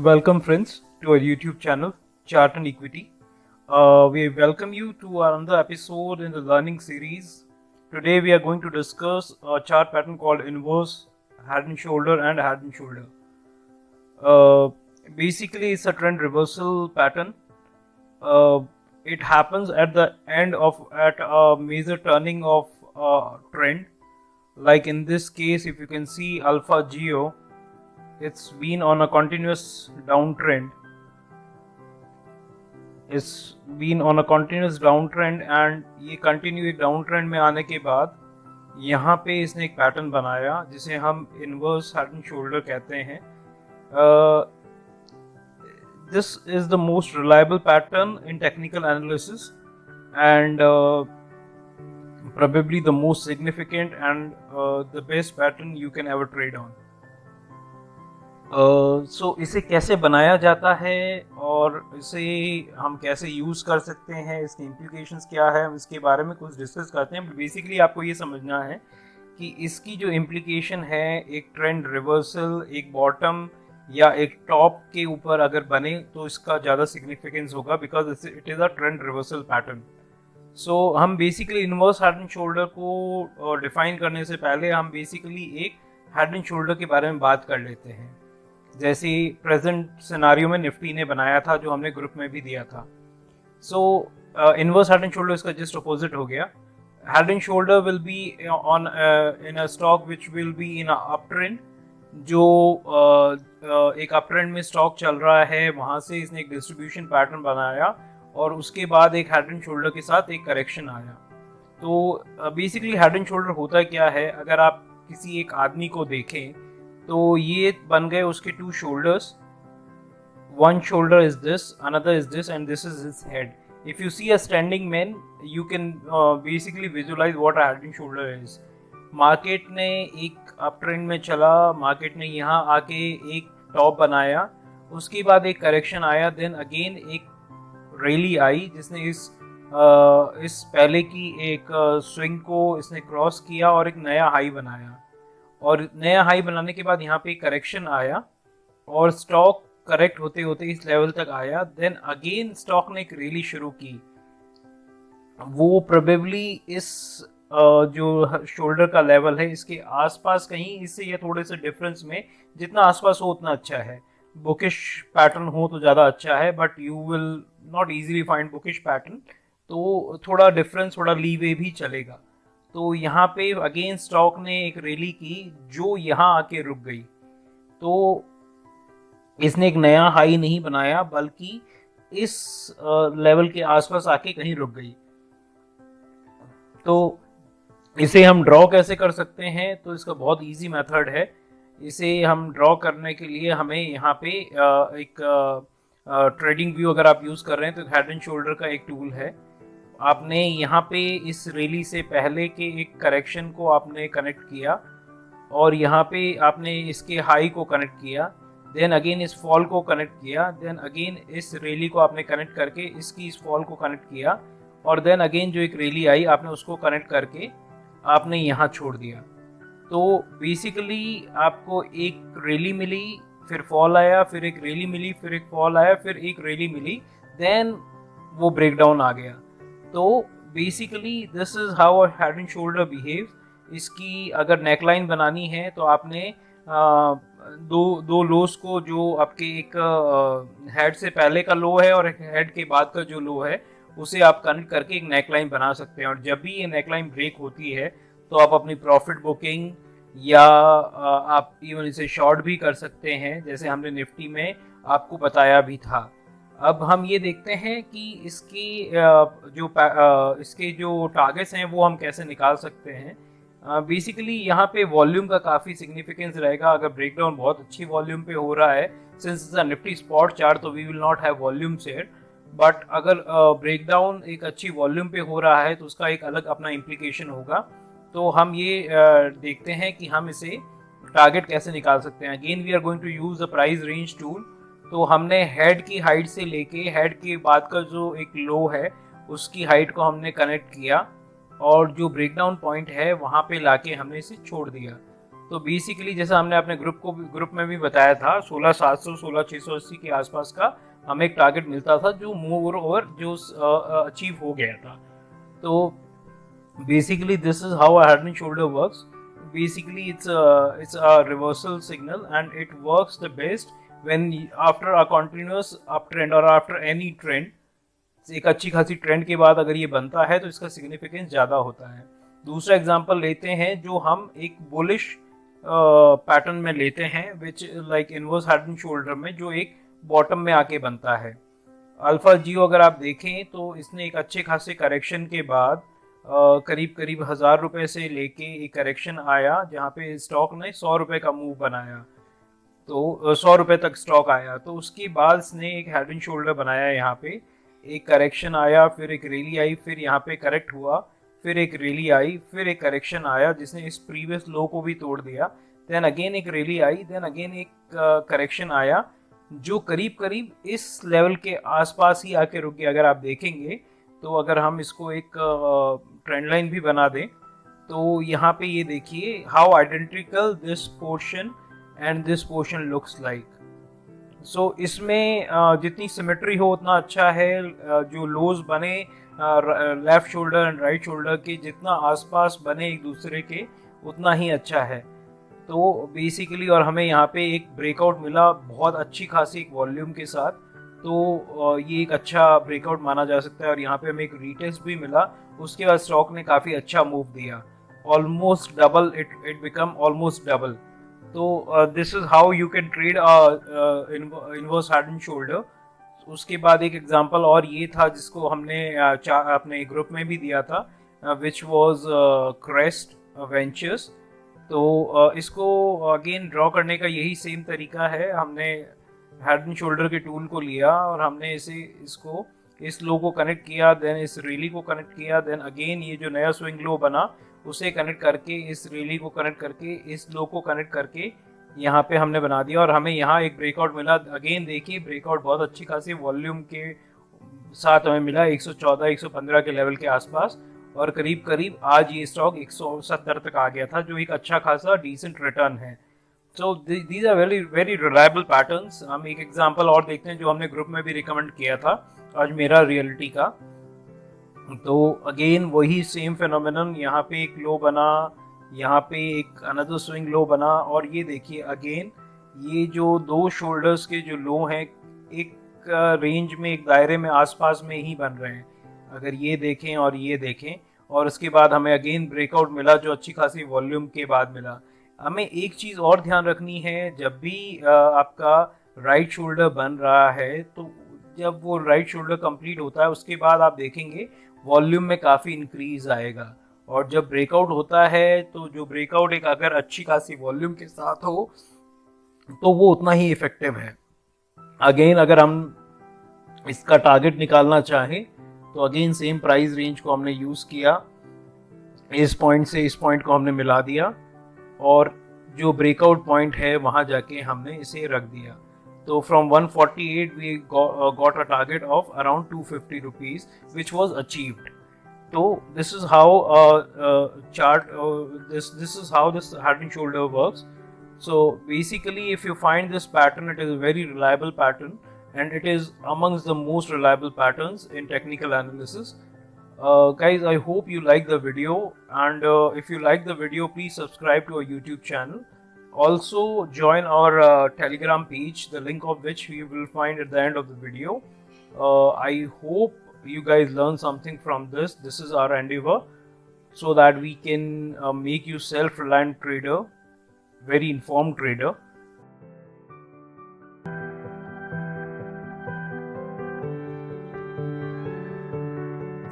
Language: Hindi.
Welcome, friends, to our YouTube channel, Chart and Equity. We welcome you to another episode in the learning series. Today, we are going to discuss a chart pattern called inverse head and shoulder and head and shoulder. Basically, it's a trend reversal pattern. It happens at the end of a major turning of a trend. Like in this case, if you can see Alpha Geo, it's been on a continuous downtrend. It's been on a continuous downtrend and ये कंटिन्यू एक डाउन ट्रेंड में आने के बाद यहाँ पे इसने एक पैटर्न बनाया जिसे हम इनवर्स हेड एंड शोल्डर कहते हैं. This is the most reliable pattern in technical analysis and probably the most significant and the best pattern you can ever trade on. सो इसे कैसे बनाया जाता है और इसे हम कैसे यूज़ कर सकते हैं, इसकी इम्प्लीकेशंस क्या है, हम इसके बारे में कुछ डिस्कस करते हैं. बेसिकली आपको ये समझना है कि इसकी जो इम्प्लीकेशन है, एक ट्रेंड रिवर्सल, एक बॉटम या एक टॉप के ऊपर अगर बने तो इसका ज़्यादा सिग्निफिकेंस होगा because it is a trend reversal pattern. So हम basically inverse head and shoulder को डिफाइन करने से पहले हम बेसिकली एक हेड एंड शोल्डर के बारे में बात कर लेते हैं, जैसे प्रेजेंट सिनारियो में निफ्टी ने बनाया था जो हमने ग्रुप में भी दिया था. सो इनवर्स हेड एंड शोल्डर इसका जस्ट अपोजिट हो गया. Head and shoulder will be on in a stock which will be in a up trend. जो एक अप ट्रेंड में स्टॉक चल रहा है, वहाँ से इसने एक डिस्ट्रीब्यूशन पैटर्न बनाया और उसके बाद एक हेड एंड शोल्डर के साथ एक करेक्शन आया. तो बेसिकली हेड एंड शोल्डर होता क्या है, अगर आप किसी एक आदमी को देखें तो ये बन गए उसके two shoulders. One shoulder is this, another is this and this is his head. If you see a standing man you can basically visualise what a head and shoulder is. Market ने एक अप ट्रेंड में चला, मार्केट ने यहाँ आके एक टॉप बनाया, उसके बाद एक करेक्शन आया, देन अगेन एक रैली आई जिसने इस पहले की एक स्विंग को इसने क्रॉस किया और एक नया हाई बनाया. और नया हाई बनाने के बाद यहाँ पे करेक्शन आया और स्टॉक करेक्ट होते होते इस लेवल तक आया. देन अगेन स्टॉक ने एक रैली शुरू की. वो प्रोबेबली इस जो शोल्डर का लेवल है इसके आसपास कहीं, इससे या थोड़े से डिफरेंस में, जितना आसपास हो उतना अच्छा है. बुकिश पैटर्न हो तो ज़्यादा अच्छा है, but you will not easily find bookish pattern, तो थोड़ा डिफरेंस, थोड़ा लीवे भी चलेगा. तो यहाँ पे अगेन स्टॉक ने एक रैली की जो यहाँ आके रुक गई. तो इसने एक नया हाई नहीं बनाया बल्कि इस लेवल के आसपास आके कहीं रुक गई. तो इसे हम ड्रॉ कैसे कर सकते हैं, तो इसका बहुत इजी मेथड है. इसे हम ड्रॉ करने के लिए हमें यहाँ पे एक ट्रेडिंग व्यू अगर आप यूज़ कर रहे हैं तो हेड एंड शोल्डर का एक टूल है. आपने यहाँ पे इस रैली से पहले के एक करेक्शन को आपने कनेक्ट किया और यहाँ पे आपने इसके हाई को कनेक्ट किया, देन अगेन इस फॉल को कनेक्ट किया, देन अगेन इस रैली को आपने कनेक्ट करके इसकी इस फॉल को कनेक्ट किया और देन अगेन जो एक रैली आई आपने उसको कनेक्ट करके आपने यहाँ छोड़ दिया. तो बेसिकली आपको एक रैली मिली, फिर फॉल आया, फिर एक रैली मिली, फिर एक फॉल आया, फिर एक रैली मिली, देन वो ब्रेकडाउन आ गया. तो basically this is how a head and shoulder behave. इसकी अगर नेकलाइन बनानी है तो आपने दो लोस को, जो आपके एक हेड से पहले का लो है और एक हेड के बाद का जो लो है, उसे आप कनेक्ट करके एक नेकलाइन बना सकते हैं. और जब भी ये नेकलाइन ब्रेक होती है तो आप अपनी प्रॉफिट बुकिंग या आप इवन इसे शॉर्ट भी कर सकते हैं, जैसे हमने निफ्टी में आपको बताया भी था. अब हम ये देखते हैं कि इसके जो टारगेट्स हैं वो हम कैसे निकाल सकते हैं. बेसिकली यहाँ पे वॉल्यूम का काफ़ी सिग्निफिकेंस रहेगा. अगर ब्रेकडाउन बहुत अच्छी वॉल्यूम पे हो रहा है, since it's a Nifty spot chart, तो we will not have volume share. But अगर ब्रेकडाउन एक अच्छी वॉल्यूम पे हो रहा है तो उसका एक अलग अपना इम्प्लीकेशन होगा. तो हम ये देखते हैं कि हम इसे टारगेट कैसे निकाल सकते हैं. Again we are going to use the price range tool. तो हमने हेड की हाइट से लेके हेड के बाद का जो एक लो है उसकी हाइट को हमने कनेक्ट किया और जो ब्रेकडाउन पॉइंट है वहाँ पे लाके हमने इसे छोड़ दिया. तो बेसिकली जैसा हमने अपने ग्रुप में भी बताया था 16,700 16,680 के आसपास का हमें एक टारगेट मिलता था जो मोर ओवर जो अचीव हो गया था। तो basically this is how a head and shoulder works. Basically it's a reversal signal and it works the best when after a continuous uptrend or after any trend। एक अच्छी खासी ट्रेंड के बाद अगर ये बनता है तो इसका सिग्निफिकेंस ज़्यादा होता है। दूसरा एग्जांपल लेते हैं जो हम एक बुलिश पैटर्न में लेते हैं which like inverse head and shoulder में जो एक बॉटम में आके बनता है। अल्फा जियो अगर आप देखें तो इसने एक अच्छे खासे करेक्शन के बाद करीब करीब 1,000 रुपये से लेके एक करेक्शन आया जहाँ पे स्टॉक ने 100 रुपये का मूव बनाया, तो 100 रुपये तक स्टॉक आया। तो उसके बाद इसने एक हेड एंड शोल्डर बनाया, यहाँ पे एक करेक्शन आया, फिर एक रैली आई, फिर यहाँ पे करेक्ट हुआ, फिर एक रैली आई, फिर एक करेक्शन आया जिसने इस प्रीवियस लो को भी तोड़ दिया, देन अगेन एक रैली आई, देन अगेन एक करेक्शन आया जो करीब करीब इस लेवल के आसपास ही आके रुक गया। अगर आप देखेंगे तो अगर हम इसको एक ट्रेंड लाइन भी बना दें तो यहाँ पे ये देखिए how identical this portion and this portion looks like. So इसमें जितनी सिमेट्री हो उतना अच्छा है। जो लोज बने left shoulder and right shoulder के जितना आसपास बने एक दूसरे के उतना ही अच्छा है। तो बेसिकली और हमें यहाँ पे एक ब्रेकआउट मिला बहुत अच्छी खासी एक वॉल्यूम के साथ, तो ये एक अच्छा ब्रेकआउट माना जा सकता है। और यहाँ पे हमें एक रीटेस्ट भी मिला, उसके बाद स्टॉक ने काफ़ी अच्छा मूव दिया, almost double, it become almost double. तो this is how you can trade inverse head and shoulder. उसके बाद एक एग्जांपल और ये था जिसको हमने अपने ग्रुप में भी दिया था, विच वाज क्रेस्ट वेंचर्स। तो इसको अगेन ड्रॉ करने का यही सेम तरीका है। हमने हेड एंड शोल्डर के टूल को लिया और हमने इसको इस लो को कनेक्ट किया, देन इस रैली को कनेक्ट किया, देन अगेन ये जो नया स्विंग लो बना उसे कनेक्ट करके, इस रैली को कनेक्ट करके, इस लो को कनेक्ट करके यहाँ पे हमने बना दिया और हमें यहाँ एक ब्रेकआउट मिला। अगेन देखिए ब्रेकआउट बहुत अच्छी खासी वॉल्यूम के साथ हमें मिला 114 115 के लेवल के आसपास, और करीब करीब आज ये स्टॉक 170 तक आ गया था जो एक अच्छा खासा डिसेंट रिटर्न है। So these are very very reliable patterns. हम एक एग्जांपल और देखते हैं जो हमने ग्रुप में भी रिकमेंड किया था आज मेरा रियलिटी का। तो अगेन वही सेम फिनोमेनन, यहाँ पे एक लो बना, यहाँ पे एक अनदर स्विंग लो बना, और ये देखिए अगेन ये जो दो शोल्डर्स के जो लो हैं एक रेंज में, एक दायरे में आसपास में ही बन रहे हैं। अगर ये देखें और ये देखें, और उसके बाद हमें अगेन ब्रेकआउट मिला जो अच्छी खासी वॉल्यूम के बाद मिला। हमें एक चीज़ और ध्यान रखनी है, जब भी आपका राइट शोल्डर बन रहा है तो जब वो राइट शोल्डर कंप्लीट होता है उसके बाद आप देखेंगे वॉल्यूम में काफ़ी इंक्रीज आएगा, और जब ब्रेकआउट होता है तो जो ब्रेकआउट एक अगर अच्छी खासी वॉल्यूम के साथ हो तो वो उतना ही इफेक्टिव है। अगेन अगर हम इसका टारगेट निकालना चाहें तो अगेन सेम प्राइस रेंज को हमने यूज़ किया, इस पॉइंट से इस पॉइंट को हमने मिला दिया और जो ब्रेकआउट पॉइंट है वहाँ जाके हमने इसे रख दिया। तो from 148 we got a target of around 250 rupees which was achieved. तो this is how chart, this is how this head and shoulder works. So basically if you find this pattern, it is a very reliable pattern and it is amongst the most reliable patterns in technical analysis. Guys, I hope you like the video, and if you like the video, please subscribe to our YouTube channel. Also join our Telegram page, the link of which you will find at the end of the video. I hope you guys learn something from this. This is our endeavor so that we can make you self-reliant trader, very informed trader.